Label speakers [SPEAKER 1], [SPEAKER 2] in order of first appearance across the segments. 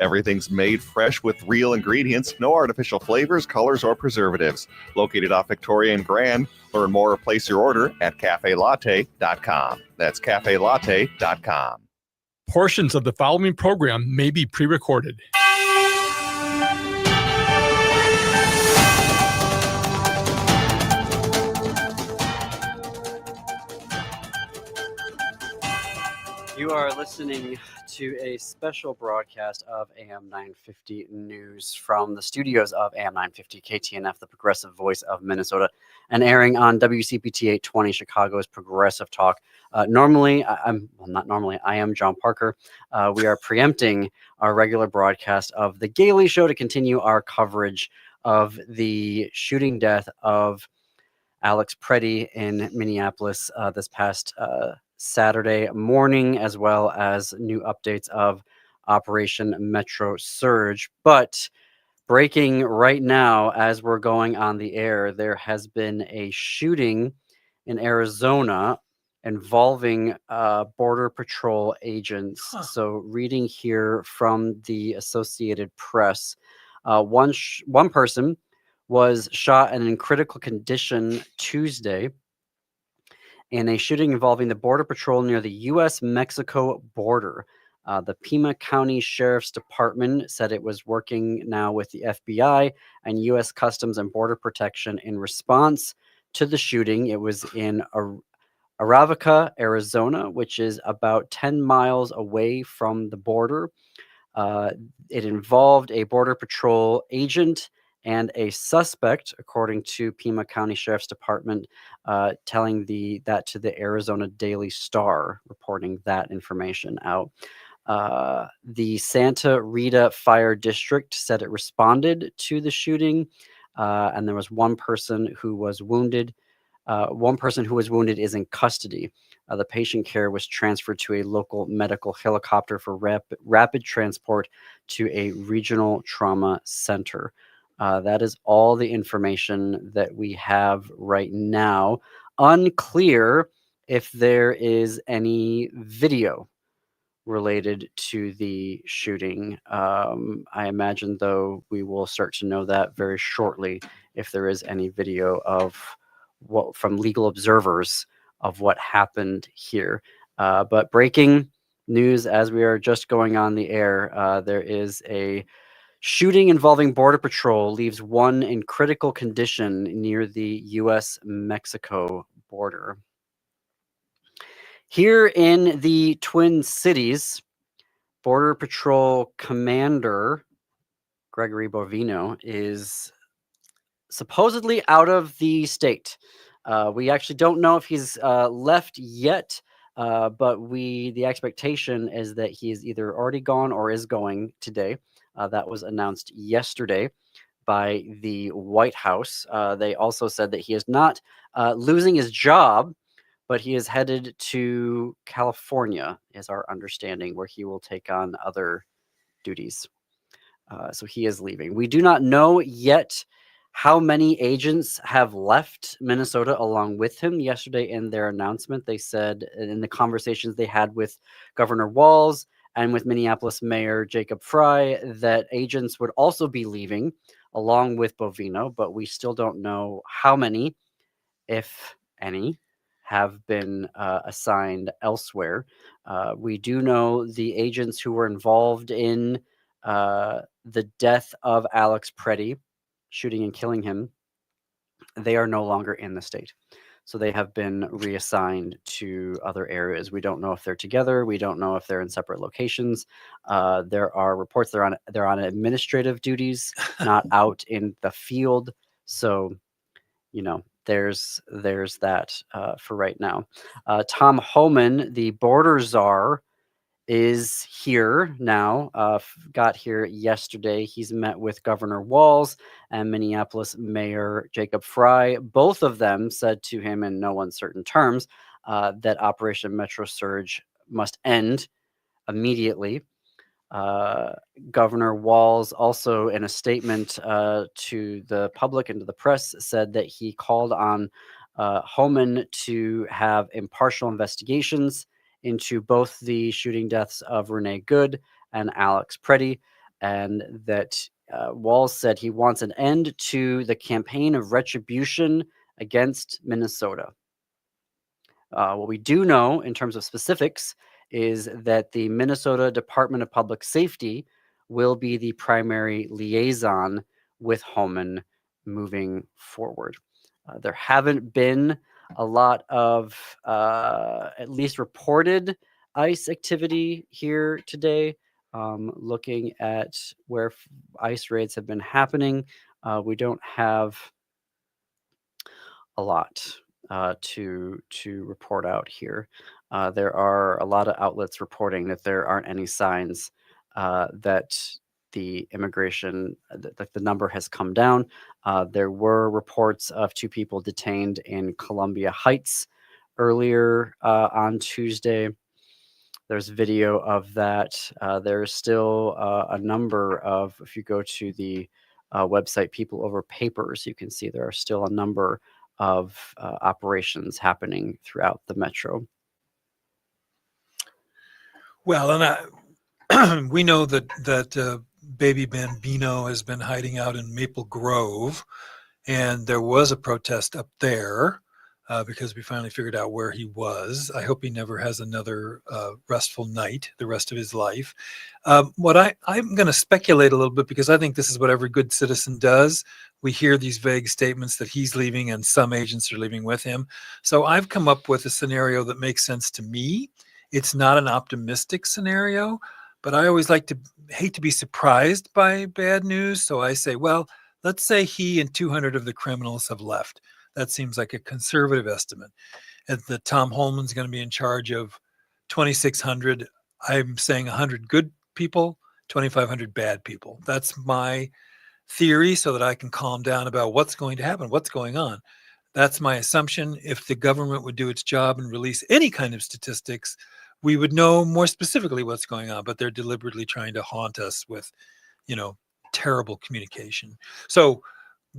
[SPEAKER 1] Everything's made fresh with real ingredients, no artificial flavors, colors, or preservatives. Located off Victoria and Grand. Learn more or place your order at cafelatte.com. That's cafelatte.com.
[SPEAKER 2] Portions of the following program may be pre-recorded.
[SPEAKER 3] You are listening to a special broadcast of AM 950 News from the studios of AM 950 KTNF, the progressive voice of Minnesota, and airing on WCPT 820 Chicago's Progressive Talk. I am John Parker. We are preempting our regular broadcast of The Gailey Show to continue our coverage of the shooting death of Alex Preddy in Minneapolis this past Saturday morning, as well as new updates of Operation Metro Surge. But breaking right now, as we're going on the air, there has been a shooting in Arizona involving Border Patrol agents. So reading here from the Associated Press, one person was shot and in critical condition Tuesday in a shooting involving the Border Patrol near the U.S.-Mexico border. The Pima County Sheriff's Department said it was working now with the FBI and U.S. Customs and Border Protection in response to the shooting. It was in Arivaca, Arizona, which is about 10 miles away from the border. It involved a Border Patrol agent and a suspect, according to Pima County Sheriff's Department, telling that to the Arizona Daily Star, reporting that information out. The Santa Rita Fire District said it responded to the shooting, and there was one person who was wounded. One person who was wounded is in custody. The patient care was transferred to a local medical helicopter for rapid transport to a regional trauma center. That is all the information that we have right now. Unclear if there is any video related to the shooting. I imagine, though, we will start to know that very shortly if there is any video from legal observers of what happened here. But breaking news as we are just going on the air, there is a shooting involving Border Patrol leaves one in critical condition near the U.S.-Mexico border. Here in the Twin Cities, Border Patrol Commander Gregory Bovino is supposedly out of the state. We actually don't know if he's left yet, but the expectation is that he is either already gone or is going today. That was announced yesterday by the White House. They also said that he is not losing his job, but he is headed to California, is our understanding, where he will take on other duties. So he is leaving. We do not know yet how many agents have left Minnesota along with him. Yesterday in their announcement, they said in the conversations they had with Governor Walz and with Minneapolis Mayor Jacob Frey that agents would also be leaving along with Bovino, but we still don't know how many, if any, have been assigned elsewhere. We do know the agents who were involved in the death of Alex Preddy, shooting and killing him. They are no longer in the state. So they have been reassigned to other areas. We don't know if they're together. We don't know if they're in separate locations. There are reports they're on administrative duties, not out in the field. So, there's that for right now. Tom Homan, the border czar, is here now, got here yesterday. He's met with Governor Walz and Minneapolis Mayor Jacob Frey. Both of them said to him in no uncertain terms that Operation Metro Surge must end immediately. Governor Walz also, in a statement to the public and to the press, said that he called on Homan to have impartial investigations into both the shooting deaths of Renee Good and Alex Preddy. and that Walz said he wants an end to the campaign of retribution against Minnesota. What we do know in terms of specifics is that the Minnesota Department of Public Safety will be the primary liaison with Homan moving forward. There haven't been a lot of at least reported ICE activity here today. Looking at where ICE raids have been happening, we don't have a lot to report out here. There are a lot of outlets reporting that there aren't any signs that the immigration, that the number has come down. There were reports of 2 people detained in Columbia Heights earlier on Tuesday. There's video of that. There's still a number of, if you go to the website People Over Papers, you can see there are still a number of operations happening throughout the metro.
[SPEAKER 4] Well, and we know that baby Bambino has been hiding out in Maple Grove, and there was a protest up there because we finally figured out where he was. I hope he never has another restful night the rest of his life. I'm going to speculate a little bit, because I think this is what every good citizen does. We hear these vague statements that he's leaving and some agents are leaving with him. So I've come up with a scenario that makes sense to me. It's not an optimistic scenario, but I always hate to be surprised by bad news. So I say, well, let's say he and 200 of the criminals have left. That seems like a conservative estimate. And that Tom Homan's going to be in charge of 2,600. I'm saying 100 good people, 2,500 bad people. That's my theory, so that I can calm down about what's going to happen, what's going on. That's my assumption. If the government would do its job and release any kind of statistics, we would know more specifically what's going on, but they're deliberately trying to haunt us with, terrible communication. So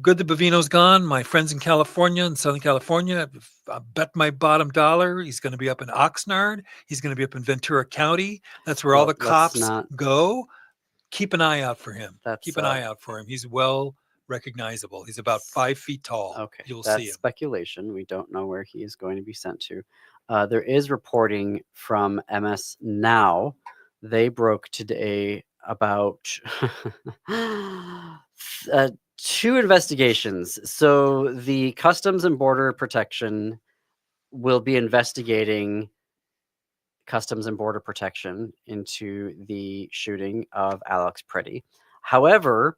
[SPEAKER 4] good that Bovino's gone. My friends in California, in Southern California, I bet my bottom dollar he's going to be up in Oxnard. He's going to be up in Ventura County. That's where all the cops go. Keep an eye out for him. Keep an eye out for him. He's well recognizable. He's about 5 feet tall.
[SPEAKER 3] Okay,
[SPEAKER 4] You'll
[SPEAKER 3] that's
[SPEAKER 4] see him.
[SPEAKER 3] Speculation. We don't know where he is going to be sent to. There is reporting from MS Now. They broke today about 2 investigations. So the Customs and Border Protection will be investigating Customs and Border Protection into the shooting of Alex Preddy. However,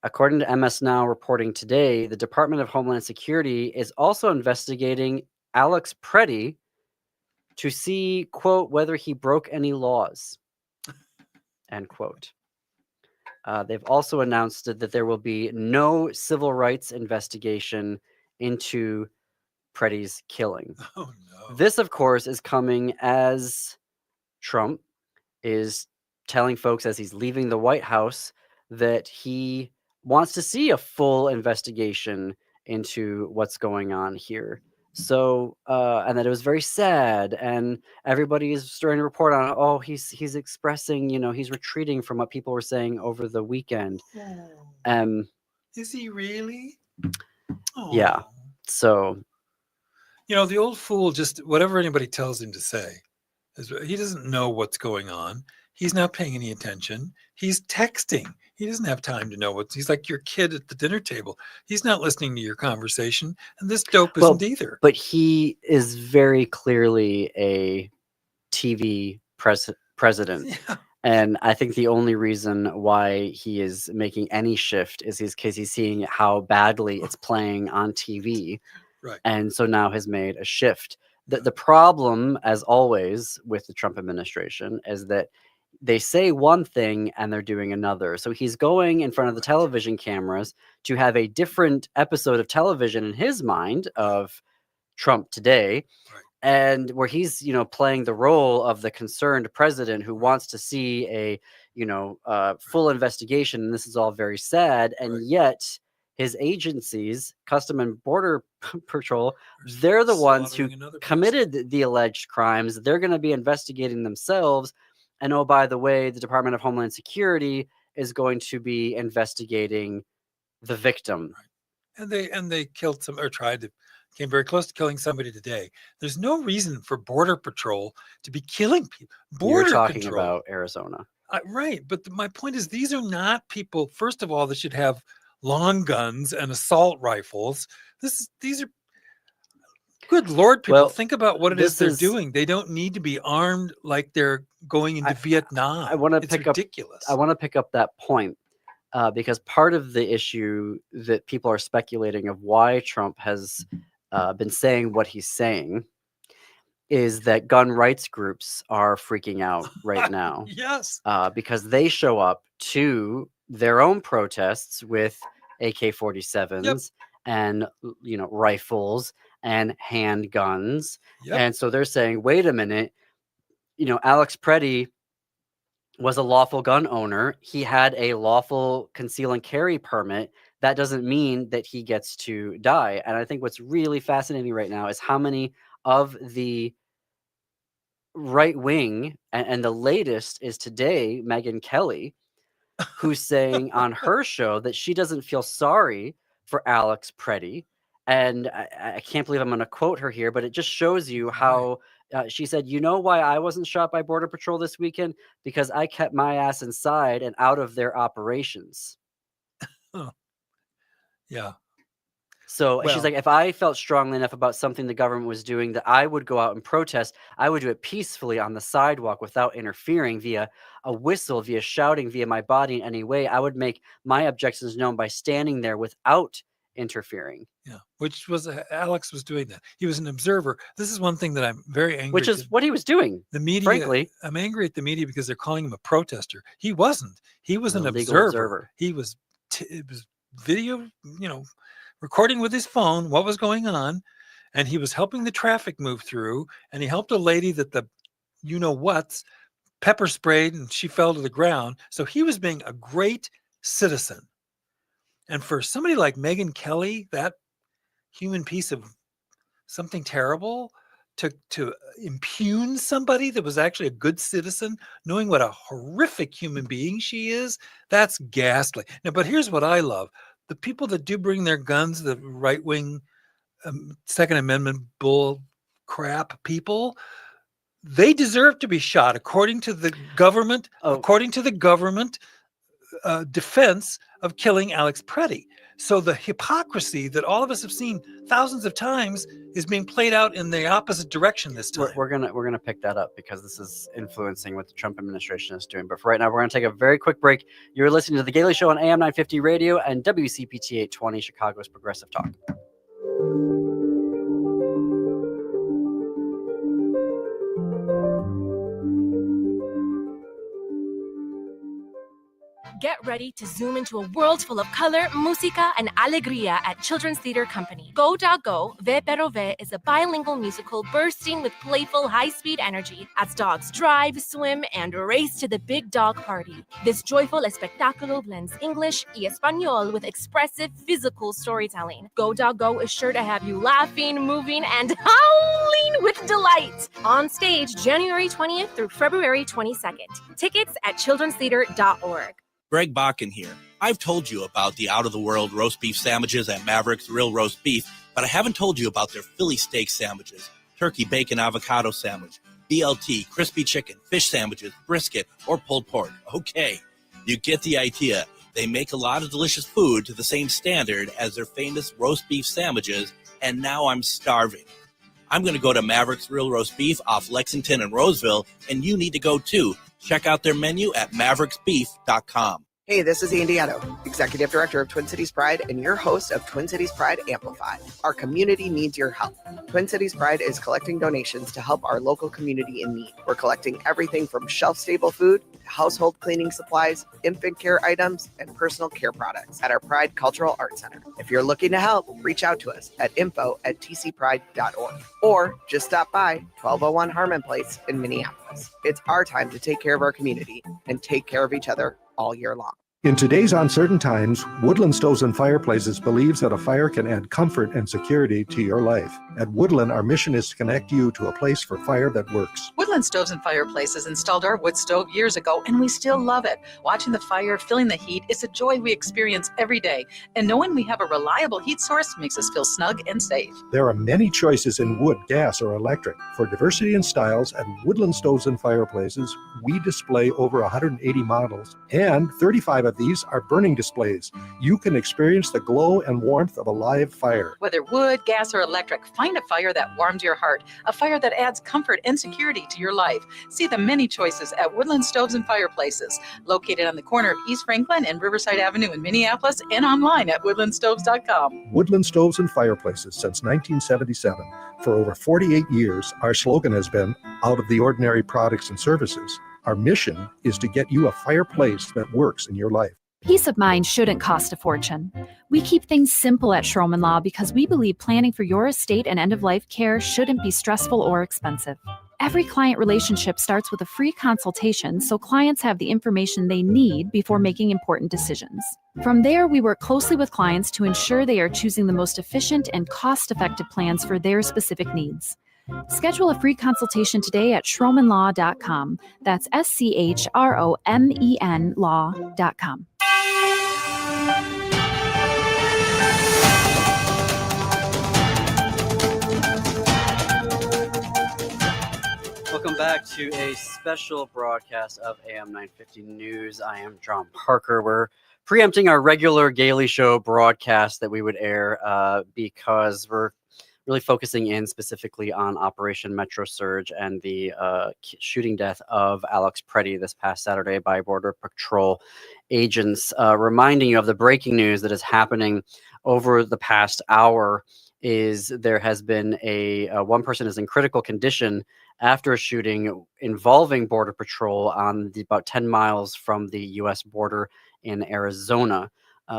[SPEAKER 3] according to MS Now reporting today, the Department of Homeland Security is also investigating Alex Preddy to see, quote, whether he broke any laws, end quote. They've also announced that there will be no civil rights investigation into Preddy's killing.
[SPEAKER 4] Oh, no.
[SPEAKER 3] This, of course, is coming as Trump is telling folks as he's leaving the White House that he wants to see a full investigation into what's going on here. So, and that it was very sad, and everybody is starting to report on, oh, he's expressing, he's retreating from what people were saying over the weekend.
[SPEAKER 4] Is he really? Oh.
[SPEAKER 3] Yeah. So,
[SPEAKER 4] the old fool, just whatever anybody tells him to say, he doesn't know what's going on. He's not paying any attention. He's texting. He doesn't have time to know he's like your kid at the dinner table. He's not listening to your conversation, and this dope isn't either.
[SPEAKER 3] But he is very clearly a TV president.
[SPEAKER 4] Yeah.
[SPEAKER 3] And I think the only reason why he is making any shift is because he's seeing how badly it's playing on TV.
[SPEAKER 4] Right.
[SPEAKER 3] And so now has made a shift. The problem, as always, with the Trump administration is that they say one thing and they're doing another. So he's going in front of the television cameras to have a different episode of television in his mind of Trump today.
[SPEAKER 4] Right.
[SPEAKER 3] And where he's, playing the role of the concerned president who wants to see a, full investigation. And this is all very sad. And yet his agencies, Custom and Border Patrol, they're the ones who committed the alleged crimes. They're going to be investigating themselves. And oh, by the way, the Department of Homeland Security is going to be investigating the victim.
[SPEAKER 4] And they killed some, or came very close to killing somebody today. There's no reason for Border Patrol to be killing people.
[SPEAKER 3] You're talking about Arizona.
[SPEAKER 4] Right. But my point is, these are not people, first of all, that should have long guns and assault rifles. These are, good Lord, people, think about what it is they're doing. They don't need to be armed like they're going into Vietnam. It's ridiculous.
[SPEAKER 3] I want to pick up that point because part of the issue that people are speculating of why Trump has been saying what he's saying is that gun rights groups are freaking out right now.
[SPEAKER 4] Yes.
[SPEAKER 3] Because they show up to their own protests with AK-47s and, rifles and handguns.
[SPEAKER 4] Yep.
[SPEAKER 3] And so they're saying, wait a minute, Alex Preddy was a lawful gun owner. He had a lawful conceal and carry permit. That doesn't mean that he gets to die. And I think what's really fascinating right now is how many of the right wing, and the latest is today, Megyn Kelly, who's saying on her show that she doesn't feel sorry for Alex Preddy. And I can't believe I'm going to quote her here, but it just shows you how she said, you know why I wasn't shot by Border Patrol this weekend? Because I kept my ass inside and out of their operations.
[SPEAKER 4] Yeah.
[SPEAKER 3] So she's like, if I felt strongly enough about something the government was doing that I would go out and protest, I would do it peacefully on the sidewalk without interfering via a whistle, via shouting, via my body in any way. I would make my objections known by standing there without interfering.
[SPEAKER 4] Yeah, which was Alex was doing that. He was an observer. This is one thing that I'm very angry.
[SPEAKER 3] Which is what he was doing.
[SPEAKER 4] The media,
[SPEAKER 3] frankly,
[SPEAKER 4] I'm angry at the media because they're calling him a protester. He wasn't. He was an observer. He was. It was video, recording with his phone what was going on, and he was helping the traffic move through. And he helped a lady that the what's pepper sprayed, and she fell to the ground. So he was being a great citizen. And for somebody like Megyn Kelly, that human piece of something terrible, to impugn somebody that was actually a good citizen, knowing what a horrific human being she is, that's ghastly. Now, but here's what I love. The people that do bring their guns, the right-wing Second Amendment bull crap people, they deserve to be shot according to the government, defense of killing Alex Preddy. So the hypocrisy that all of us have seen thousands of times is being played out in the opposite direction this time.
[SPEAKER 3] We're gonna pick that up because this is influencing what the Trump administration is doing. But for right now, we're gonna take a very quick break. You're listening to The Gailey Show on AM 950 Radio and WCPT 820, Chicago's Progressive Talk.
[SPEAKER 5] Get ready to zoom into a world full of color, música, and alegría at Children's Theater Company. Go Dog Go, Ve Pero Ve is a bilingual musical bursting with playful, high-speed energy as dogs drive, swim, and race to the big dog party. This joyful espectáculo blends English y Espanol with expressive physical storytelling. Go Dog Go is sure to have you laughing, moving, and howling with delight. On stage January 20th through February 22nd. Tickets at childrenstheater.org.
[SPEAKER 6] Greg Bakken here. I've told you about the out-of-the-world roast beef sandwiches at Maverick's Real Roast Beef, but I haven't told you about their Philly steak sandwiches, turkey bacon avocado sandwich, BLT, crispy chicken, fish sandwiches, brisket, or pulled pork. Okay, you get the idea. They make a lot of delicious food to the same standard as their famous roast beef sandwiches, and now I'm starving. I'm going to go to Maverick's Real Roast Beef off Lexington and Roseville, and you need to go too. Check out their menu at mavericksbeef.com.
[SPEAKER 7] Hey, this is Andy Otto, Executive Director of Twin Cities Pride and your host of Twin Cities Pride Amplified. Our community needs your help. Twin Cities Pride is collecting donations to help our local community in need. We're collecting everything from shelf-stable food, household cleaning supplies, infant care items, and personal care products at our Pride Cultural Arts Center. If you're looking to help, reach out to us at info@tcpride.org or just stop by 1201 Harmon Place in Minneapolis. It's our time to take care of our community and take care of each other all year long.
[SPEAKER 8] In today's uncertain times, Woodland Stoves and Fireplaces believes that a fire can add comfort and security to your life. At Woodland, our mission is to connect you to a place for fire that works.
[SPEAKER 9] Woodland Stoves and Fireplaces installed our wood stove years ago, and we still love it. Watching the fire, feeling the heat is a joy we experience every day. And knowing we have a reliable heat source makes us feel snug and safe.
[SPEAKER 8] There are many choices in wood, gas, or electric. For diversity in styles, at Woodland Stoves and Fireplaces, we display over 180 models, and 35 of these are burning displays. You can experience the glow and warmth of a live fire.
[SPEAKER 9] Whether wood, gas, or electric, find a fire that warms your heart, a fire that adds comfort and security to your life. See the many choices at Woodland Stoves and Fireplaces, located on the corner of East Franklin and Riverside Avenue in Minneapolis, and online at woodlandstoves.com.
[SPEAKER 8] Woodland Stoves and Fireplaces since 1977. For over 48 years, our slogan has been, out of the ordinary products and services. Our mission is to get you a fireplace that works in your life.
[SPEAKER 10] Peace of mind shouldn't cost a fortune. We keep things simple at Schroman Law because we believe planning for your estate and end-of-life care shouldn't be stressful or expensive. Every client relationship starts with a free consultation so clients have the information they need before making important decisions. From there, we work closely with clients to ensure they are choosing the most efficient and cost-effective plans for their specific needs. Schedule a free consultation today at schromenlaw.com. That's SCHROMEN law.com.
[SPEAKER 3] Welcome back to a special broadcast of AM 950 News. I am John Parker. We're preempting our regular Gaily Show broadcast that we would air because we're really focusing in specifically on Operation Metro Surge and the shooting death of Alex Preddy this past Saturday by Border Patrol agents. Reminding you of the breaking news that is happening over the past hour is there has been one person is in critical condition after a shooting involving Border Patrol on about 10 miles from the U.S. border in Arizona.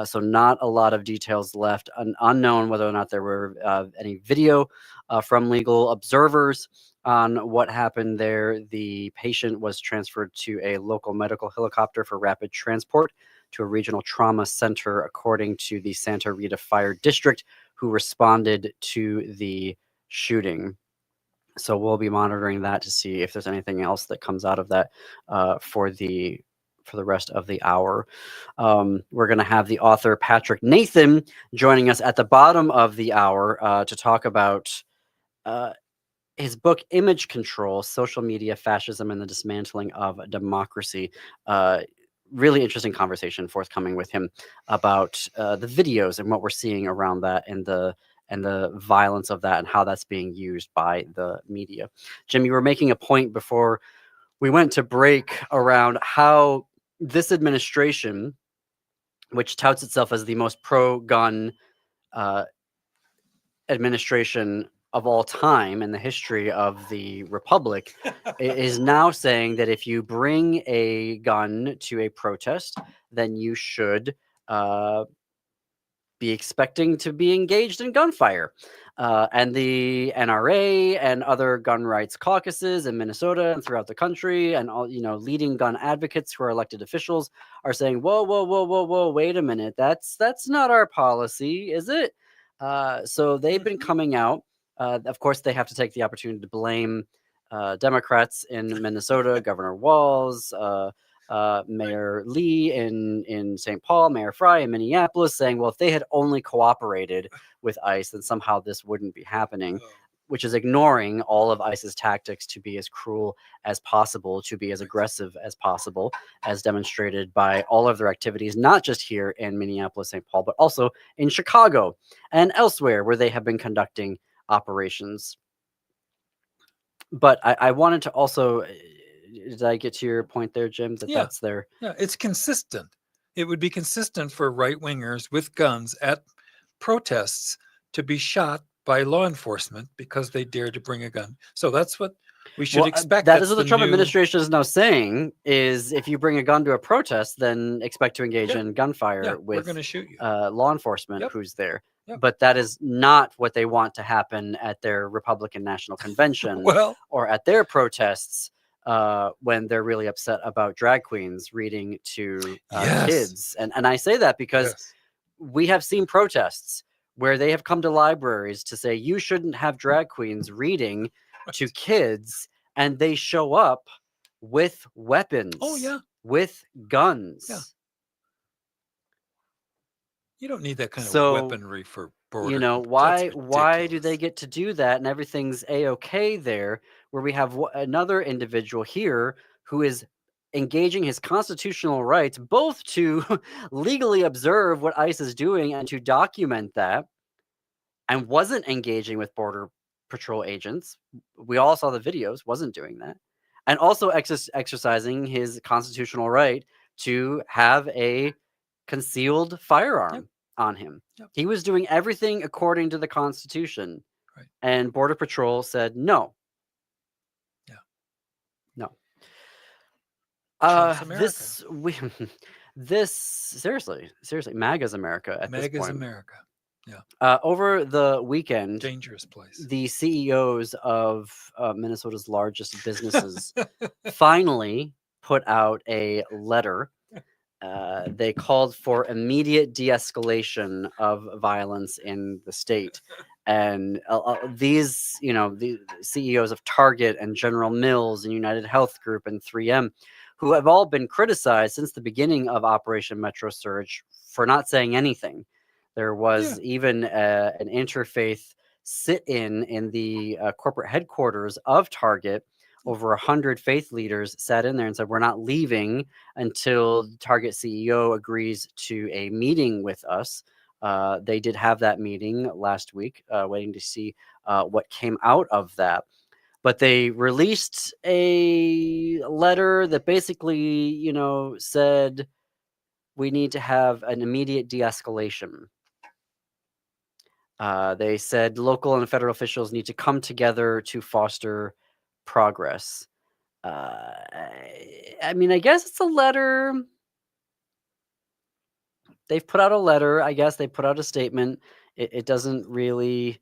[SPEAKER 3] So not a lot of details left. Unknown whether or not there were any video from legal observers on what happened there. The patient was transferred to a local medical helicopter for rapid transport to a regional trauma center, according to the Santa Rita Fire District, who responded to the shooting. So we'll be monitoring that to see if there's anything else that comes out of that for the rest of the hour. We're going to have the author Patrick Nathan joining us at the bottom of the hour to talk about his book, Image Control, Social Media, Fascism, and the Dismantling of Democracy. Really interesting conversation forthcoming with him about the videos and what we're seeing around that and the violence of that and how that's being used by the media. Jim, you were making a point before we went to break around how this administration, which touts itself as the most pro-gun administration of all time in the history of the Republic, is now saying that if you bring a gun to a protest, then you should be expecting to be engaged in gunfire. And the NRA and other gun rights caucuses in Minnesota and throughout the country, and all leading gun advocates who are elected officials are saying, whoa, wait a minute, that's not our policy, is it? So they've been coming out. Of course, they have to take the opportunity to blame Democrats in Minnesota, Governor Walz, Mayor Lee in St. Paul, Mayor Fry in Minneapolis, saying, well, if they had only cooperated with ICE, then somehow this wouldn't be happening, which is ignoring all of ICE's tactics to be as cruel as possible, to be as aggressive as possible, as demonstrated by all of their activities, not just here in Minneapolis, St. Paul, but also in Chicago and elsewhere where they have been conducting operations. But I wanted to also, did I get to your point there, Jim, that that's their...
[SPEAKER 4] Yeah, it's consistent. It would be consistent for right-wingers with guns at protests to be shot by law enforcement because they dared to bring a gun. So that's what we should expect.
[SPEAKER 3] That is what the Trump administration is now saying, is if you bring a gun to a protest, then expect to engage in gunfire with
[SPEAKER 4] we're going to shoot you.
[SPEAKER 3] Law enforcement who's there. But that is not what they want to happen at their Republican National Convention or at their protests when they're really upset about drag queens reading to
[SPEAKER 4] Yes.
[SPEAKER 3] kids. And I say that because
[SPEAKER 4] Yes.
[SPEAKER 3] we have seen protests where they have come to libraries to say you shouldn't have drag queens reading to kids, and they show up with weapons.
[SPEAKER 4] Oh, yeah.
[SPEAKER 3] With guns.
[SPEAKER 4] Yeah. You don't need that kind
[SPEAKER 3] So,
[SPEAKER 4] of weaponry for border.
[SPEAKER 3] You know, why do they get to do that and everything's a-okay there, where we have another individual here who is engaging his constitutional rights both to legally observe what ICE is doing and to document that, and wasn't engaging with Border Patrol agents. We all saw the videos, wasn't doing that. And also exercising his constitutional right to have a concealed firearm on him.
[SPEAKER 4] Yep.
[SPEAKER 3] He was doing everything according to the Constitution.
[SPEAKER 4] Right.
[SPEAKER 3] And Border Patrol said no.
[SPEAKER 4] Yeah.
[SPEAKER 3] No.
[SPEAKER 4] Trump's America.
[SPEAKER 3] This seriously, MAGA's America at this
[SPEAKER 4] MAGA's
[SPEAKER 3] point.
[SPEAKER 4] America. Yeah.
[SPEAKER 3] Over the weekend,
[SPEAKER 4] Dangerous place.
[SPEAKER 3] the CEOs of Minnesota's largest businesses finally put out a letter. They called for immediate de-escalation of violence in the state. And these, the CEOs of Target and General Mills and United Health Group and 3M, who have all been criticized since the beginning of Operation Metro Surge for not saying anything. There was even an interfaith sit-in the corporate headquarters of Target. Over 100 faith leaders sat in there and said, we're not leaving until Target CEO agrees to a meeting with us. They did have that meeting last week, waiting to see what came out of that. But they released a letter that basically, said we need to have an immediate de-escalation. They said local and federal officials need to come together to foster progress. I guess it's a letter. They've put out a letter. I guess they put out a statement. It doesn't really,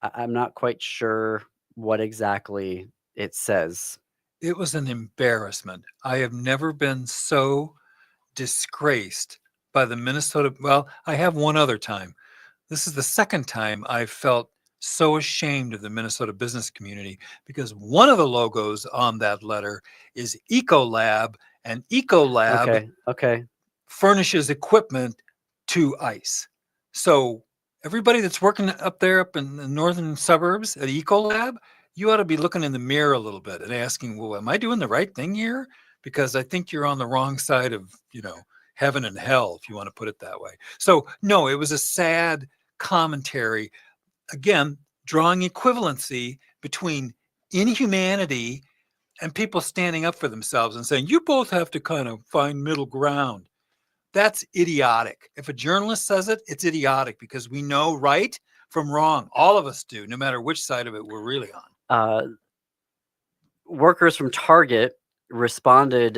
[SPEAKER 3] I'm not quite sure what exactly it says.
[SPEAKER 4] It was an embarrassment. I have never been so disgraced by the Minnesota. Well, I have one other time. This is the second time I felt so ashamed of the Minnesota business community, because one of the logos on that letter is Ecolab, and Ecolab furnishes equipment to ICE. So everybody that's working up in the northern suburbs at Ecolab, you ought to be looking in the mirror a little bit and asking, well, am I doing the right thing here? Because I think you're on the wrong side of, heaven and hell, if you want to put it that way. So no, it was a sad commentary. Again, drawing equivalency between inhumanity and people standing up for themselves and saying, you both have to kind of find middle ground. That's idiotic. If a journalist says it, it's idiotic, because we know right from wrong. All of us do, no matter which side of it we're really on.
[SPEAKER 3] Workers from Target responded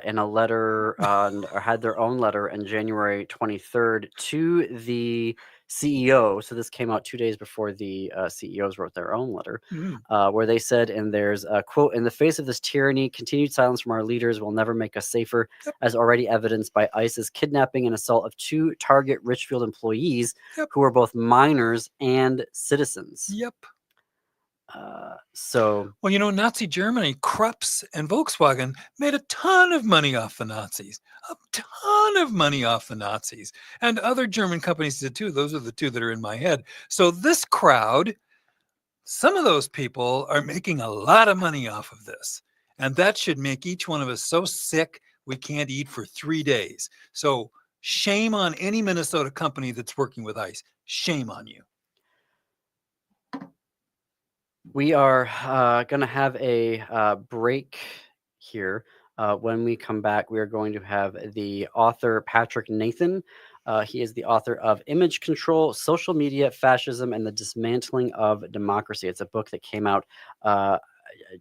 [SPEAKER 3] in a letter or had their own letter on January 23rd to the CEO. So this came out 2 days before the CEOs wrote their own letter, where they said, and there's a quote, in the face of this tyranny, continued silence from our leaders will never make us safer, as already evidenced by ICE's kidnapping and assault of 2 Target Richfield employees who were both minors and citizens. Well,
[SPEAKER 4] Nazi Germany, Krups and Volkswagen made a ton of money off the Nazis. And other German companies did too. Those are the 2 that are in my head. So this crowd, some of those people are making a lot of money off of this. And that should make each one of us so sick we can't eat for 3 days. So shame on any Minnesota company that's working with ICE. Shame on you.
[SPEAKER 3] We are going to have a break here. When we come back, we are going to have the author Patrick Nathan. He is the author of Image Control, Social Media, Fascism, and the Dismantling of Democracy. It's a book that came out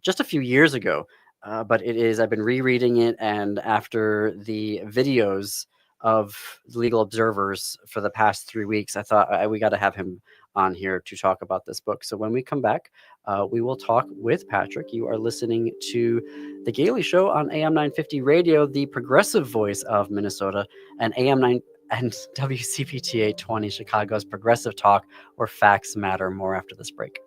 [SPEAKER 3] just a few years ago, but I've been rereading it, and after the videos of legal observers for the past 3 weeks, I thought we got to have him on here to talk about this book. So when we come back, we will talk with Patrick. You are listening to The Gailey Show on AM 950 Radio, the progressive voice of Minnesota, and AM 9 and WCPT 820, Chicago's progressive talk, where facts matter. More after this break.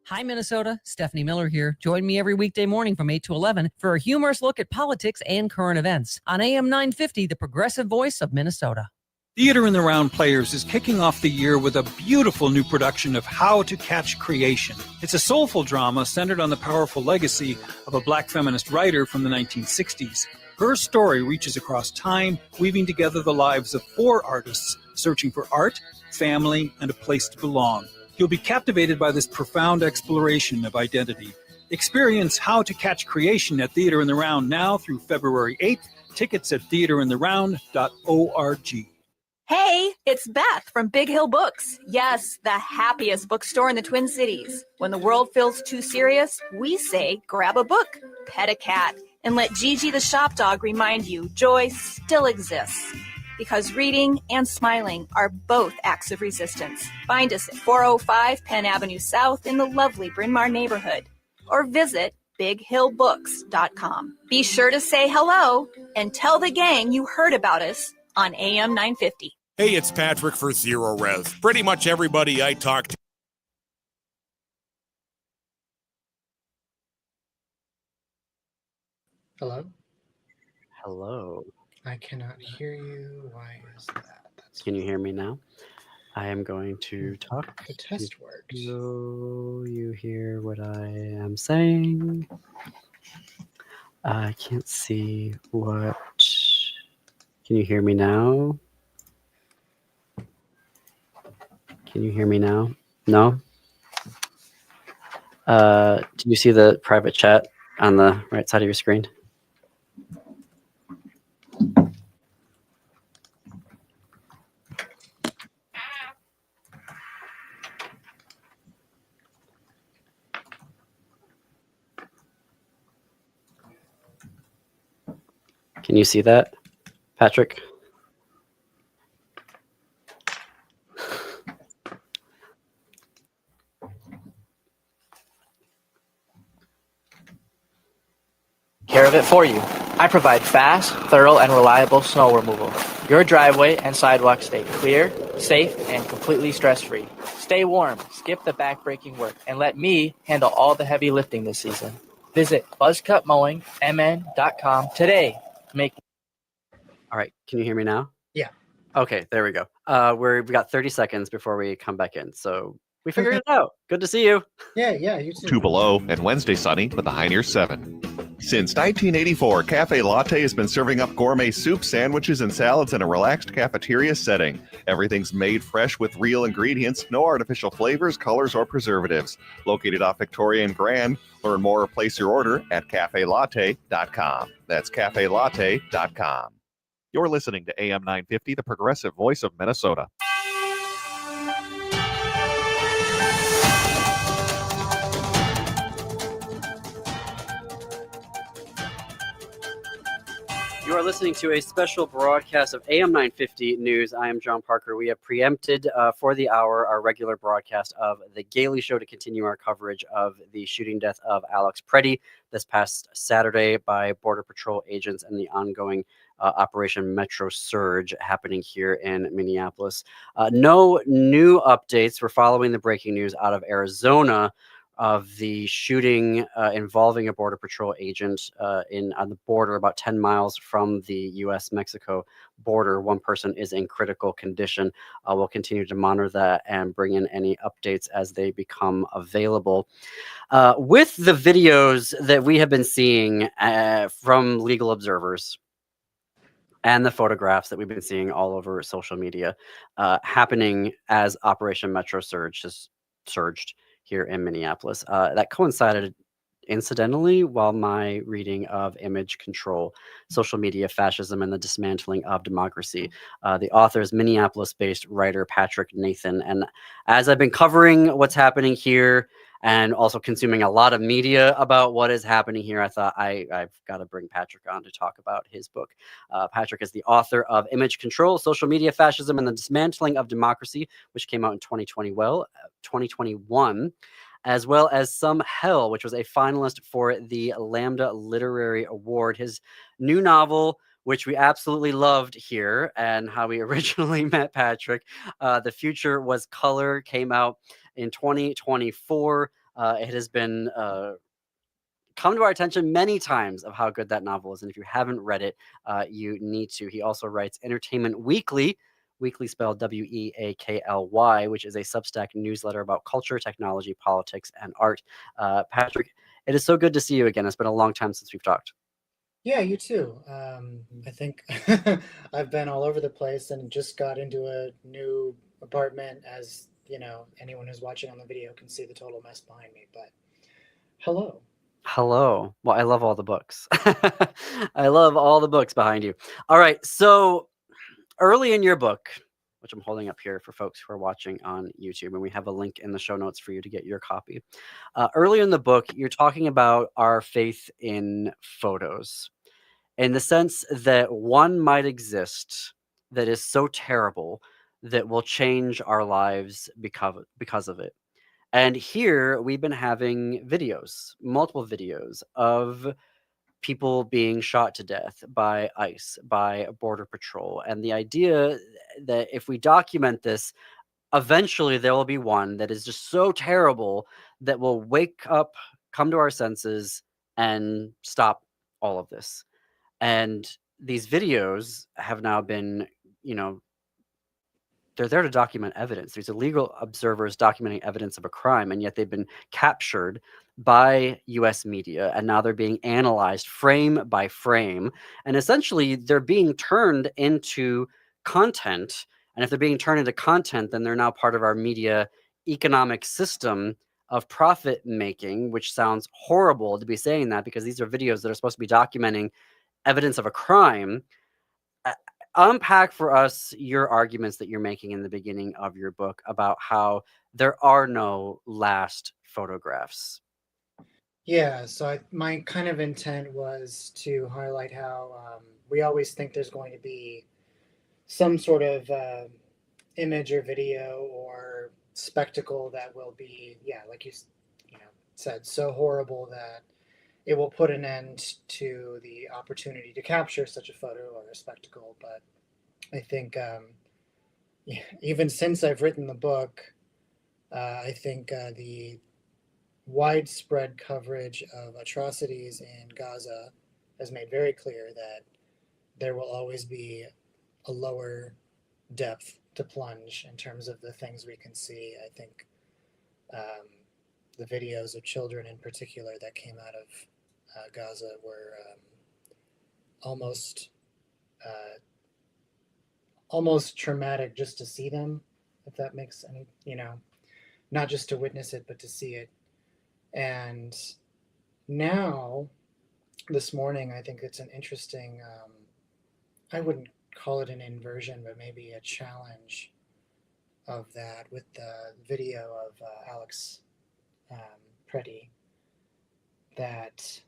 [SPEAKER 11] Hi, Minnesota. Stephanie Miller here. Join me every weekday morning from 8 to 11 for a humorous look at politics and current events on AM 950, the progressive voice of Minnesota.
[SPEAKER 4] Theater in the Round Players is kicking off the year with a beautiful new production of How to Catch Creation. It's a soulful drama centered on the powerful legacy of a Black feminist writer from the 1960s. Her story reaches across time, weaving together the lives of 4 artists searching for art, family, and a place to belong. You'll be captivated by this profound exploration of identity. Experience How to Catch Creation at Theater in the Round now through February 8th. Tickets at theaterintheround.org.
[SPEAKER 12] Hey, it's Beth from Big Hill Books. Yes, the happiest bookstore in the Twin Cities. When the world feels too serious, we say grab a book, pet a cat, and let Gigi the shop dog remind you joy still exists. Because reading and smiling are both acts of resistance. Find us at 405 Penn Avenue South in the lovely Bryn Mawr neighborhood, or visit bighillbooks.com. Be sure to say hello and tell the gang you heard about us on AM 950.
[SPEAKER 13] Hey, it's Patrick for Zero Res. Pretty much everybody I talk to.
[SPEAKER 14] Hello?
[SPEAKER 3] Hello.
[SPEAKER 14] I cannot hear you. Why is that?
[SPEAKER 3] Can you hear me now? I am going to talk.
[SPEAKER 14] The test works.
[SPEAKER 3] So you hear what I am saying. I can't see what. Can you hear me now? Can you hear me now? No? Do you see the private chat on the right side of your screen? Can you see that, Patrick?
[SPEAKER 15] Care of it for you. I provide fast, thorough, and reliable snow removal. Your driveway and sidewalk stay clear, safe, and completely stress-free. Stay warm, skip the back-breaking work, and let me handle all the heavy lifting this season. Visit buzzcutmowingmn.com today.
[SPEAKER 3] All right. Can you hear me now?
[SPEAKER 14] Yeah.
[SPEAKER 3] Okay. There we go. We've got 30 seconds before we come back in. So we figured it out. Good to see you.
[SPEAKER 14] Yeah, you too.
[SPEAKER 1] 2 below and Wednesday sunny with a high near 7. Since 1984, Cafe Latte has been serving up gourmet soup, sandwiches, and salads in a relaxed cafeteria setting. Everything's made fresh with real ingredients, no artificial flavors, colors, or preservatives. Located off Victoria and Grand. Learn more or place your order at cafelatte.com. That's cafelatte.com. You're listening to AM 950, the progressive voice of Minnesota.
[SPEAKER 3] You are listening to a special broadcast of AM 950 News. I am John Parker. We have preempted for the hour our regular broadcast of The Gailey Show to continue our coverage of the shooting death of Alex Preddy this past Saturday by Border Patrol agents and the ongoing Operation Metro Surge happening here in Minneapolis. No new updates. We're following the breaking news out of Arizona of the shooting involving a Border Patrol agent on the border about 10 miles from the U.S.-Mexico border. One person is in critical condition. We'll continue to monitor that and bring in any updates as they become available. With the videos that we have been seeing from legal observers and the photographs that we've been seeing all over social media happening as Operation Metro Surge has surged here in Minneapolis. That coincided incidentally while my reading of Image Control, Social Media Fascism and the Dismantling of Democracy. The author is Minneapolis-based writer Patrick Nathan. And as I've been covering what's happening here and also consuming a lot of media about what is happening here, I thought I've got to bring Patrick on to talk about his book. Patrick is the author of Image Control, Social Media Fascism and the Dismantling of Democracy, which came out in 2021. As well as Some Hell, which was a finalist for the Lambda Literary Award. His new novel, which we absolutely loved here, and how we originally met Patrick, The Future Was Color, came out in 2024. It has been come to our attention many times of how good that novel is, and if you haven't read it, you need to. He also writes Entertainment Weekly, Weekly spelled Weakly, which is a Substack newsletter about culture, technology, politics, and art. Patrick, it is so good to see you again. It's been a long time since we've talked.
[SPEAKER 14] Yeah, you too. I think I've been all over the place and just got into a new apartment. As you know, anyone who's watching on the video can see the total mess behind me. But hello.
[SPEAKER 3] Hello. Well, I love all the books. I love all the books behind you. All right. So early in your book, which I'm holding up here for folks who are watching on YouTube, and we have a link in the show notes for you to get your copy. Early in the book, you're talking about our faith in photos, in the sense that one might exist that is so terrible that will change our lives because of it. And here we've been having videos, multiple videos of people being shot to death by ICE, by Border Patrol. And the idea that if we document this, eventually there will be one that is just so terrible that will wake up, come to our senses, and stop all of this. And these videos have now been, they're there to document evidence. There's illegal observers documenting evidence of a crime, and yet they've been captured by US media, and now they're being analyzed frame by frame. And essentially, they're being turned into content. And if they're being turned into content, then they're now part of our media economic system of profit making, which sounds horrible to be saying that, because these are videos that are supposed to be documenting evidence of a crime. Unpack for us your arguments that you're making in the beginning of your book about how there are no last photographs.
[SPEAKER 14] Yeah, so my kind of intent was to highlight how we always think there's going to be some sort of image or video or spectacle that will be, like you said, so horrible that it will put an end to the opportunity to capture such a photo or a spectacle. But I think even since I've written the book, I think the widespread coverage of atrocities in Gaza has made very clear that there will always be a lower depth to plunge in terms of the things we can see. I think the videos of children in particular that came out of Gaza were almost traumatic just to see them, if that makes any, not just to witness it, but to see it. And now, this morning, I think it's an interesting, I wouldn't call it an inversion, but maybe a challenge of that with the video of Alex Preddy, that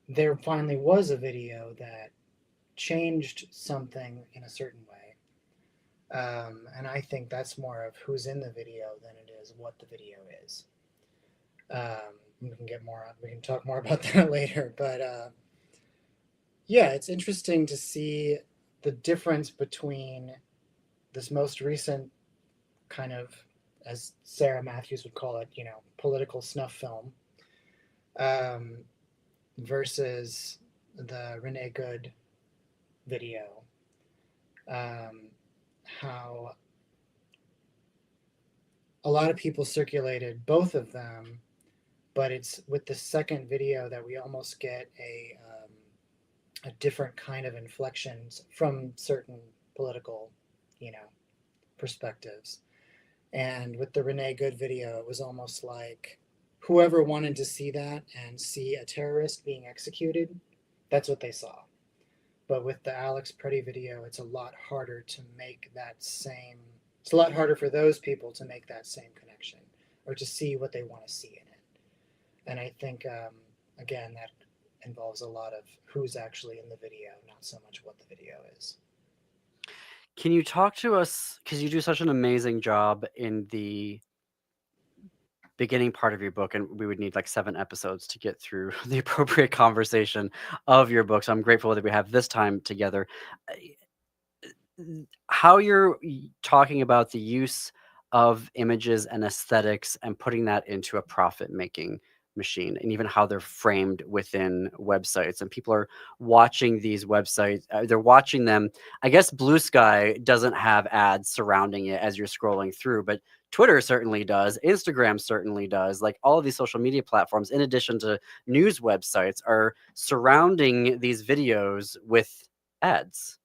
[SPEAKER 14] there finally was a video that changed something in a certain way. And I think that's more of who's in the video than it is what the video is. We can talk more about that later, but it's interesting to see the difference between this most recent kind of, as Sarah Matthews would call it, political snuff film, versus the Renee Good video. How a lot of people circulated both of them, but it's with the second video that we almost get a different kind of inflections from certain political, perspectives. And with the Renee Good video, it was almost like whoever wanted to see that and see a terrorist being executed, that's what they saw. But with the Alex Preddy video, it's a lot harder to make that same, it's a lot harder for those people to make that same connection or to see what they want to see in it. And I think, again, that involves a lot of who's actually in the video, not so much what the video is.
[SPEAKER 3] Can you talk to us, because you do such an amazing job in the beginning part of your book, and we would need like 7 episodes to get through the appropriate conversation of your book. So I'm grateful that we have this time together. How you're talking about the use of images and aesthetics and putting that into a profit-making machine, and even how they're framed within websites, and people are watching these websites, they're watching them. I guess Blue Sky doesn't have ads surrounding it as you're scrolling through, but Twitter certainly does, Instagram certainly does. Like, all of these social media platforms, in addition to news websites, are surrounding these videos with ads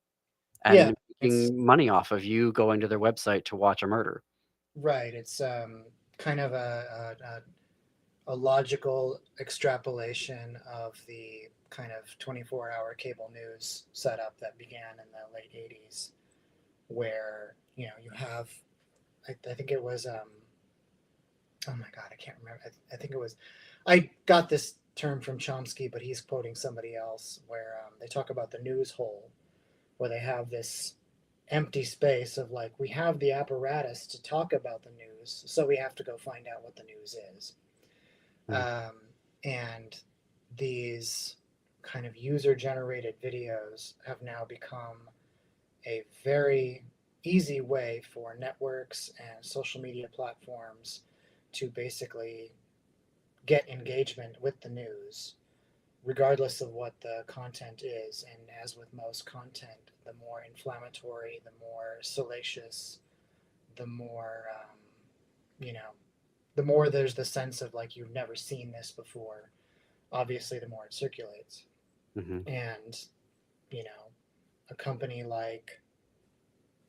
[SPEAKER 3] and making money off of you going to their website to watch a murder.
[SPEAKER 14] Right. It's kind of a logical extrapolation of the kind of 24-hour cable news setup that began in the late 80s, where, you know, you have, I think it was, oh my God, I can't remember. I think it was, I got this term from Chomsky, but he's quoting somebody else, where they talk about the news hole, where they have this empty space of like, we have the apparatus to talk about the news, so we have to go find out what the news is. And these kind of user-generated videos have now become a very easy way for networks and social media platforms to basically get engagement with the news, regardless of what the content is. And as with most content, the more inflammatory, the more salacious, the more, the more there's the sense of like, you've never seen this before, obviously the more it circulates. And, you know, a company like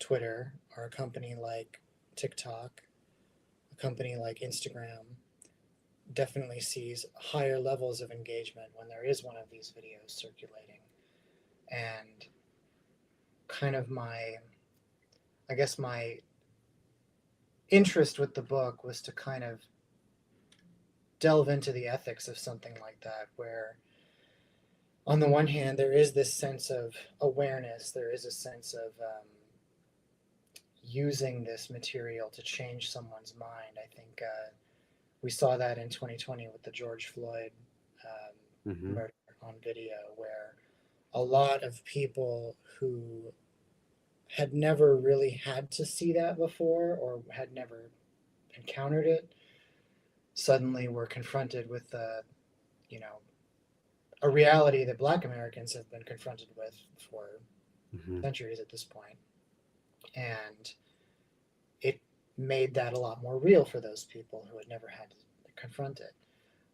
[SPEAKER 14] Twitter, or a company like TikTok, a company like Instagram definitely sees higher levels of engagement when there is one of these videos circulating. And kind of my interest with the book was to kind of delve into the ethics of something like that, where on the one hand, there is this sense of awareness, there is a sense of using this material to change someone's mind. I think we saw that in 2020 with the George Floyd murder on video, where a lot of people who had never really had to see that before, or had never encountered it, suddenly were confronted with a reality that Black Americans have been confronted with for centuries at this point. And it made that a lot more real for those people who had never had to confront it.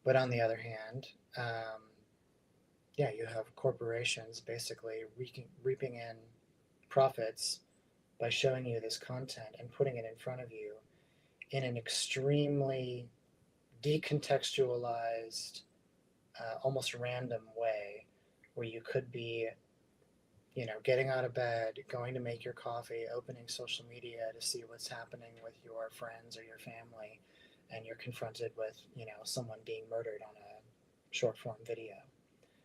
[SPEAKER 14] But on the other hand, you have corporations basically reaping in profits by showing you this content and putting it in front of you in an extremely decontextualized, almost random way, where you could be, getting out of bed, going to make your coffee, opening social media to see what's happening with your friends or your family, and you're confronted with, someone being murdered on a short form video.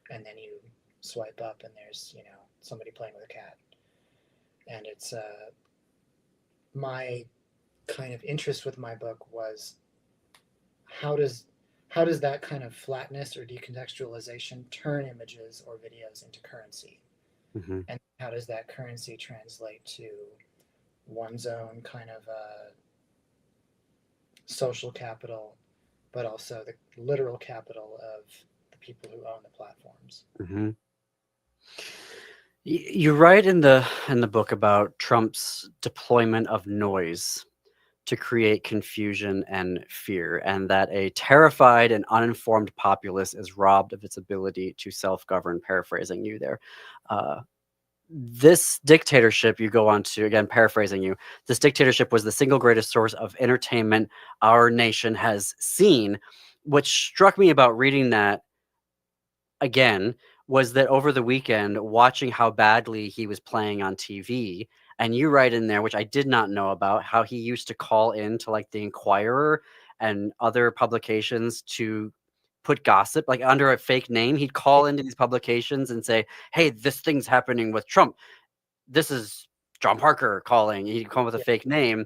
[SPEAKER 14] And then you swipe up and there's, somebody playing with a cat. And it's my kind of interest with my book was how does that kind of flatness or decontextualization turn images or videos into currency? And how does that currency translate to one's own kind of social capital, but also the literal capital of the people who own the platforms?
[SPEAKER 3] You write in the book about Trump's deployment of noise to create confusion and fear, and that a terrified and uninformed populace is robbed of its ability to self-govern, paraphrasing you there. This dictatorship, you go on to, again, paraphrasing you, this dictatorship was the single greatest source of entertainment our nation has seen. what struck me about reading that again was that over the weekend, watching how badly he was playing on TV, and you write in there, which I did not know about, how he used to call in to like the Inquirer and other publications to put gossip, like under a fake name. He'd call into these publications and say, hey, this thing's happening with Trump. This is John Parker calling. He'd come with a fake name.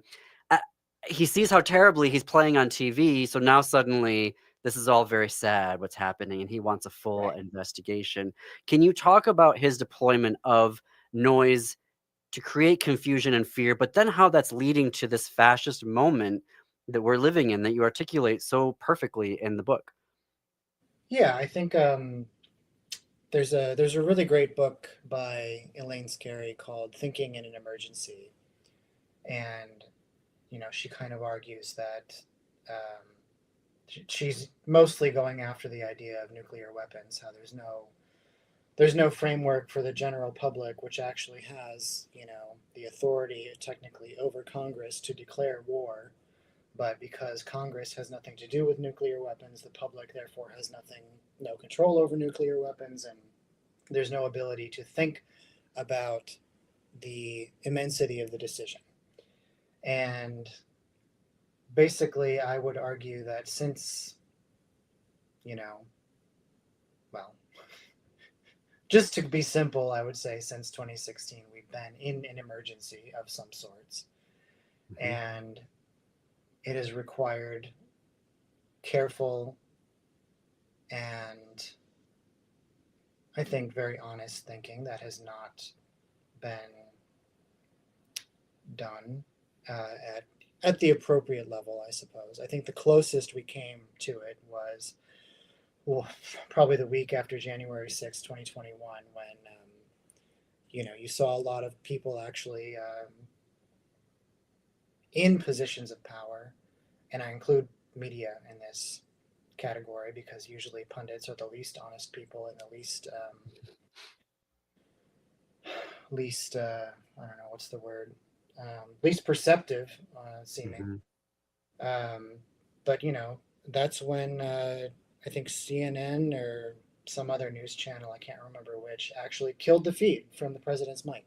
[SPEAKER 3] He sees how terribly he's playing on TV. So now suddenly this is all very sad what's happening, and he wants a full investigation. Can you talk about his deployment of noise to create confusion and fear, but then how that's leading to this fascist moment that we're living in that you articulate so perfectly in the book?
[SPEAKER 14] Yeah, I think there's a really great book by Elaine Scarry called Thinking in an Emergency. And, she kind of argues that she's mostly going after the idea of nuclear weapons, how there's no framework for the general public, which actually has, the authority technically over Congress to declare war. But because Congress has nothing to do with nuclear weapons, the public therefore has no control over nuclear weapons, and there's no ability to think about the immensity of the decision. And basically, I would argue that since, just to be simple, I would say since 2016, we've been in an emergency of some sorts. Mm-hmm. And it has required careful and, I think, very honest thinking that has not been done at the appropriate level, I suppose. I think the closest we came to it was probably the week after January 6, 2021, when you saw a lot of people actually in positions of power, and I include media in this category because usually pundits are the least honest people and the least I don't know what's the word, least perceptive seeming. Mm-hmm. But that's when I think CNN or some other news channel, I can't remember which, actually killed the feed from the president's mic.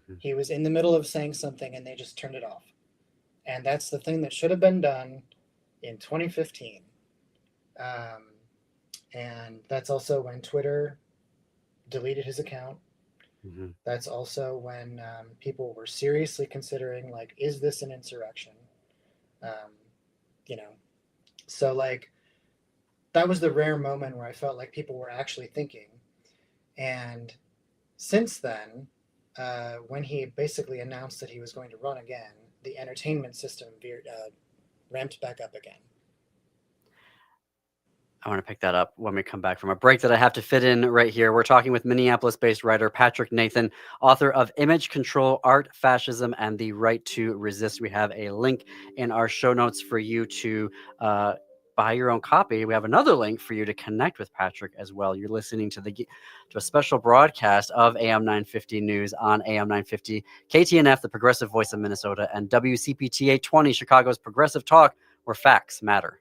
[SPEAKER 14] Mm-hmm. He was in the middle of saying something and they just turned it off. And that's the thing that should have been done in 2015. And that's also when Twitter deleted his account. Mm-hmm. That's also when people were seriously considering, like, is this an insurrection? So like, that was the rare moment where I felt like people were actually thinking. And since then, when he basically announced that he was going to run again, the entertainment system ramped back up again.
[SPEAKER 3] I want to pick that up when we come back from a break that I have to fit in right here. We're talking with Minneapolis-based writer Patrick Nathan, author of Image Control, Art, Fascism, and the Right to Resist. We have a link in our show notes for you to buy your own copy. We have another link for you to connect with Patrick as well. You're listening to a special broadcast of AM 950 News on AM 950, KTNF, the progressive voice of Minnesota, and WCPT 820, Chicago's progressive talk, where facts matter.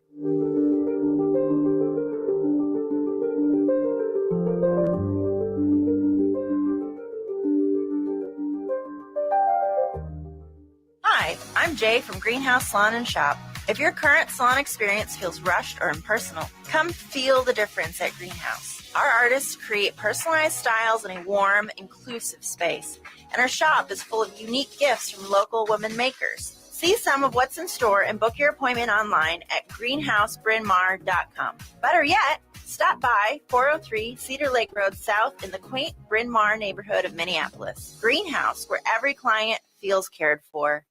[SPEAKER 16] Hi, I'm Jay from Greenhouse Salon and Shop. If your current salon experience feels rushed or impersonal, come feel the difference at Greenhouse. Our artists create personalized styles in a warm, inclusive space, and our shop is full of unique gifts from local women makers. See some of what's in store and book your appointment online at greenhousebryn-mawr.com. Better yet, stop by 403 Cedar Lake Road South in the quaint Bryn Mawr neighborhood of Minneapolis. Greenhouse, where every client feels cared for.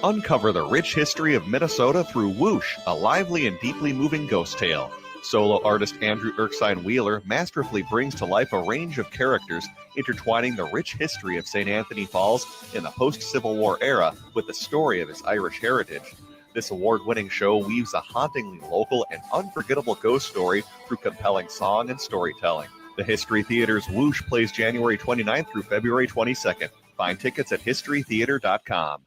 [SPEAKER 1] Uncover the rich history of Minnesota through Whoosh, a lively and deeply moving ghost tale. Solo artist Andrew Erskine Wheeler masterfully brings to life a range of characters, intertwining the rich history of St. Anthony Falls in the post-Civil War era with the story of its Irish heritage. This award-winning show weaves a hauntingly local and unforgettable ghost story through compelling song and storytelling. The History Theater's Whoosh plays January 29th through February 22nd. Find tickets at historytheater.com.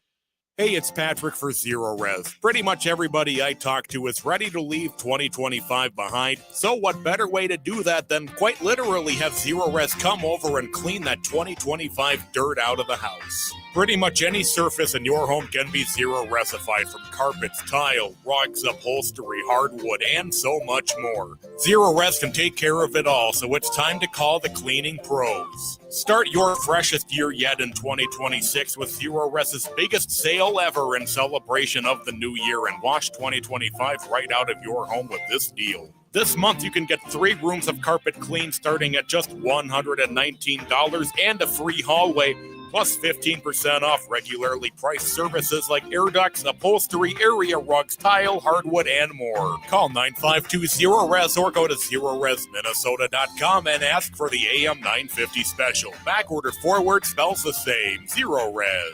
[SPEAKER 13] Hey, it's Patrick for Zero Res. Pretty much everybody I talk to is ready to leave 2025 behind. So what better way to do that than quite literally have Zero Res come over and clean that 2025 dirt out of the house. Pretty much any surface in your home can be Zero Resified, from carpets, tile, rugs, upholstery, hardwood, and so much more. Zero Res can take care of it all, so it's time to call the cleaning pros. Start your freshest year yet in 2026 with Zero Res's biggest sale ever in celebration of the new year, and wash 2025 right out of your home with this deal. This month, you can get 3 rooms of carpet clean starting at just $119 and a free hallway, plus 15% off regularly priced services like air ducts, upholstery, area rugs, tile, hardwood, and more. Call 952-ZERO-RES or go to ZeroResMinnesota.com and ask for the AM 950 special. Backward or forward spells the same. Zero Res.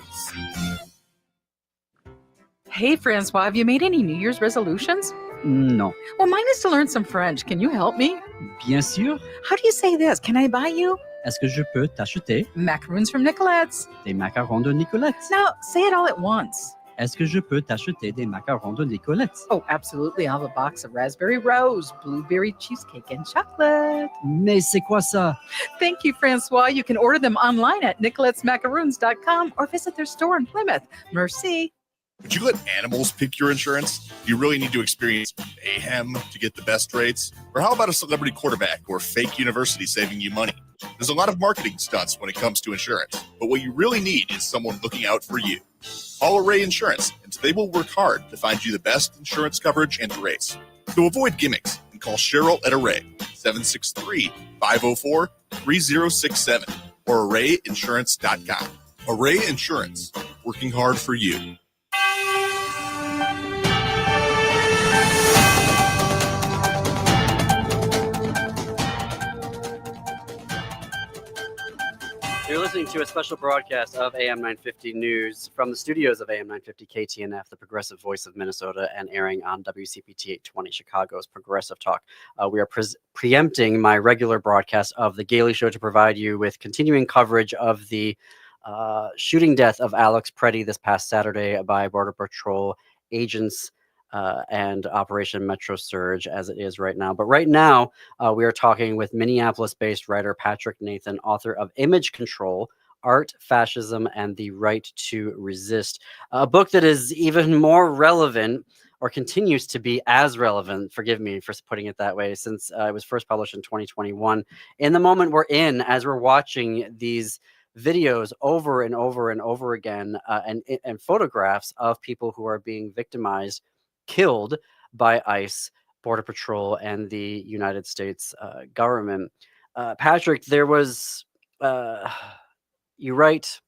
[SPEAKER 9] Hey, Francois, have you made any New Year's resolutions?
[SPEAKER 17] Non.
[SPEAKER 9] Well, mine is to learn some French. Can you help me?
[SPEAKER 17] Bien sûr.
[SPEAKER 9] How do you say this? Can I buy you?
[SPEAKER 17] Est-ce que je peux t'acheter
[SPEAKER 9] Macaroons from Nicolette's.
[SPEAKER 17] des macarons de Nicolette?
[SPEAKER 9] Now, say it all at once.
[SPEAKER 17] Est-ce que je peux t'acheter des macarons de Nicolette?
[SPEAKER 9] Oh, absolutely. I'll have a box of raspberry rose, blueberry cheesecake, and chocolate.
[SPEAKER 17] Mais c'est quoi ça?
[SPEAKER 9] Thank you, Francois. You can order them online at nicoletsmacaroons.com or visit their store in Plymouth. Merci.
[SPEAKER 18] Would you let animals pick your insurance? Do you really need to experience mayhem to get the best rates? Or how about a celebrity quarterback or fake university saving you money? There's a lot of marketing stunts when it comes to insurance, but what you really need is someone looking out for you. Call Array Insurance, and they will work hard to find you the best insurance coverage and rates. So avoid gimmicks and call Cheryl at Array, 763-504-3067, or arrayinsurance.com. Array Insurance, working hard for you.
[SPEAKER 3] You're listening to a special broadcast of AM 950 News from the studios of AM 950 KTNF, the progressive voice of Minnesota, and airing on WCPT 820 Chicago's Progressive Talk. We are preempting my regular broadcast of The Gailey Show to provide you with continuing coverage of the shooting death of Alex Preddy this past Saturday by Border Patrol agents and Operation Metro Surge, as it is right now. But right now, we are talking with Minneapolis-based writer Patrick Nathan, author of Image Control, Art, Fascism, and the Right to Resist, a book that is even more relevant, or continues to be as relevant, forgive me for putting it that way, since it was first published in 2021. In the moment we're in, as we're watching these videos over and over and over again, and photographs of people who are being victimized, killed by ICE, Border Patrol, and the United States government. Patrick, there was, you write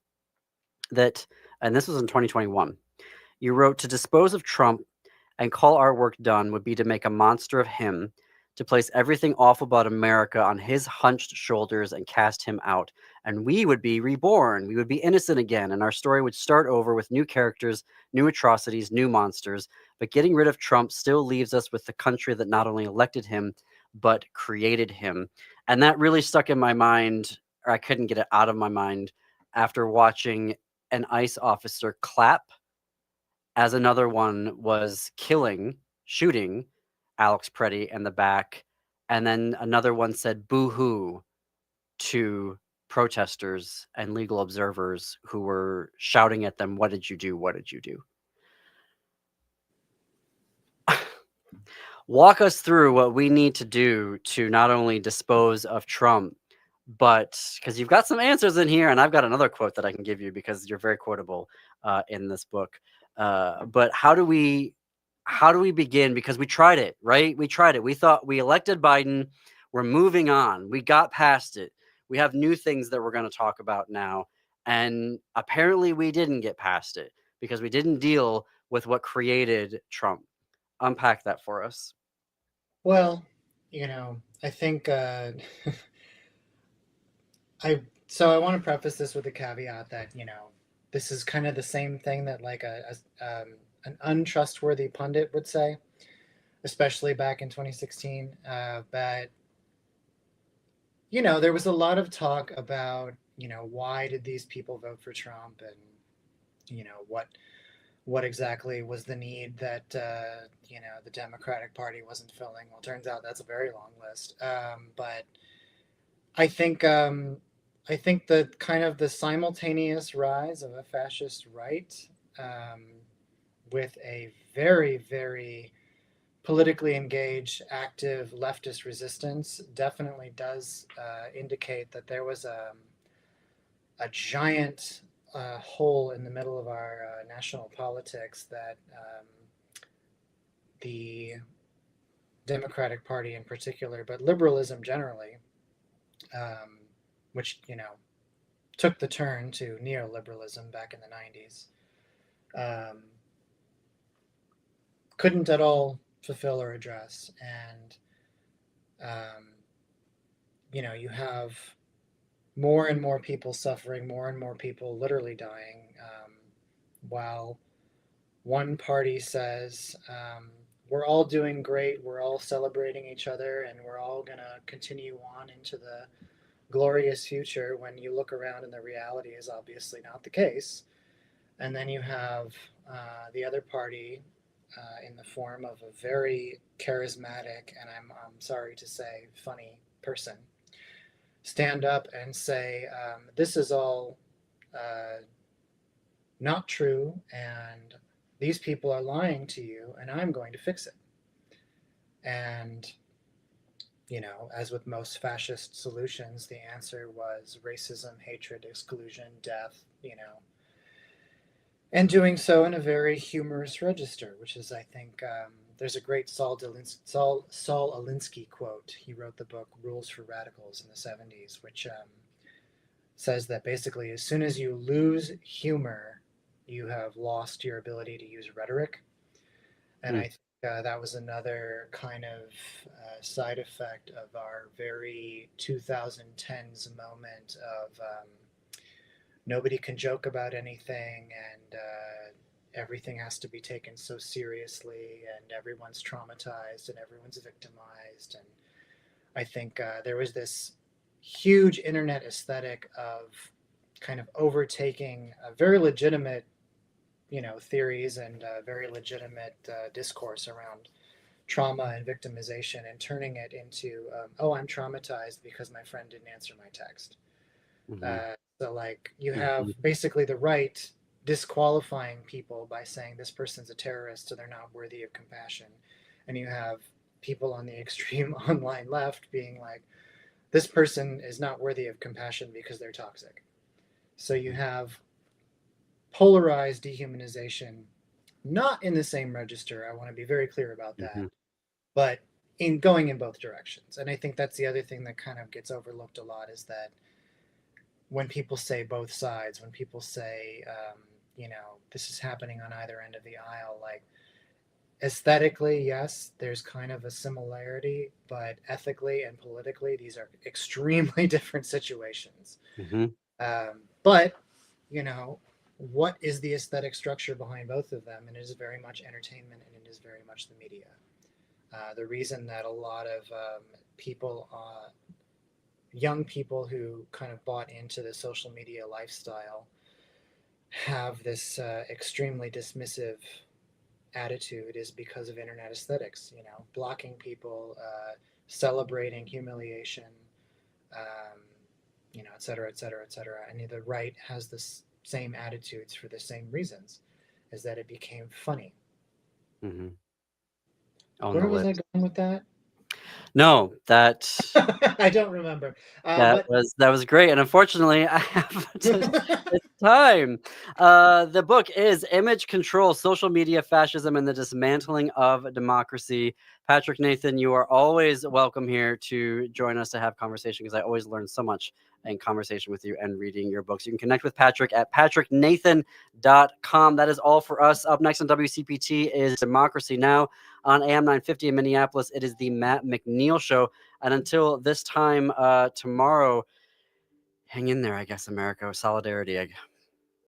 [SPEAKER 3] that, and this was in 2021, you wrote, to dispose of Trump and call our work done would be to make a monster of him, to place everything awful about America on his hunched shoulders and cast him out. And we would be reborn. We would be innocent again. And our story would start over with new characters, new atrocities, new monsters. But getting rid of Trump still leaves us with the country that not only elected him, but created him. And that really stuck in my mind, or I couldn't get it out of my mind, after watching an ICE officer clap as another one was shooting Alex Preddy in the back, and then another one said boo-hoo to protesters and legal observers who were shouting at them, "What did you do? What did you do?" Walk us through what we need to do to not only dispose of Trump, but because you've got some answers in here, and I've got another quote that I can give you because you're very quotable in this book. But how do we begin? Because we tried it, right? We tried it. We thought we elected Biden. We're moving on. We got past it. We have new things that we're going to talk about now. And apparently we didn't get past it because we didn't deal with what created Trump. Unpack that for us.
[SPEAKER 14] Well, I think I want to preface this with a caveat that, this is kind of the same thing that like an untrustworthy pundit would say, especially back in 2016. But, there was a lot of talk about, why did these people vote for Trump, and, what exactly was the need that the Democratic Party wasn't filling. Well, turns out that's a very long list. But I think the kind of the simultaneous rise of a fascist right with a very, very politically engaged, active leftist resistance definitely does indicate that there was a giant hole in the middle of our national politics that the Democratic Party in particular, but liberalism generally, which took the turn to neoliberalism back in the 90s, couldn't at all fulfill or address. And you have more and more people suffering, more and more people literally dying, while one party says, we're all doing great, we're all celebrating each other, and we're all going to continue on into the glorious future, when you look around and the reality is obviously not the case. And then you have the other party in the form of a very charismatic, and I'm sorry to say, funny person, stand up and say, this is all not true, and these people are lying to you, and I'm going to fix it. And, as with most fascist solutions, the answer was racism, hatred, exclusion, death, and doing so in a very humorous register, which is, I think, there's a great Saul Alinsky quote. He wrote the book Rules for Radicals in the 70s, which says that basically as soon as you lose humor, you have lost your ability to use rhetoric. And I think that was another kind of side effect of our very 2010s moment of nobody can joke about anything, and everything has to be taken so seriously, and everyone's traumatized and everyone's victimized. And I think there was this huge internet aesthetic of kind of overtaking a very legitimate theories and very legitimate discourse around trauma and victimization, and turning it into, I'm traumatized because my friend didn't answer my text. So you have basically the right disqualifying people by saying this person's a terrorist, so they're not worthy of compassion. And you have people on the extreme online left being like, this person is not worthy of compassion because they're toxic. So you have polarized dehumanization, not in the same register. I want to be very clear about that, but in going in both directions. And I think that's the other thing that kind of gets overlooked a lot, is that when people say both sides, when people say, this is happening on either end of the aisle, aesthetically, yes, there's kind of a similarity, but ethically and politically, these are extremely different situations. But, what is the aesthetic structure behind both of them? And it is very much entertainment, and it is very much the media. The reason that a lot of people, young people who kind of bought into the social media lifestyle, have this extremely dismissive attitude is because of internet aesthetics, blocking people, celebrating humiliation, et cetera, et cetera, et cetera. And the right has this same attitudes for the same reasons, is that it became funny. Where was I going with that?
[SPEAKER 3] No, that
[SPEAKER 14] I don't remember.
[SPEAKER 3] That was great, and unfortunately, I have it's time. The book is Image Control: Social Media Fascism and the Dismantling of Democracy. Patrick, Nathan, you are always welcome here to join us to have conversation, because I always learn so much in conversation with you and reading your books. You can connect with Patrick at patricknathan.com. That is all for us. Up next on WCPT is Democracy Now! On AM 950 in Minneapolis. It is the Matt McNeil Show. And until this time tomorrow, hang in there, I guess, America. Solidarity.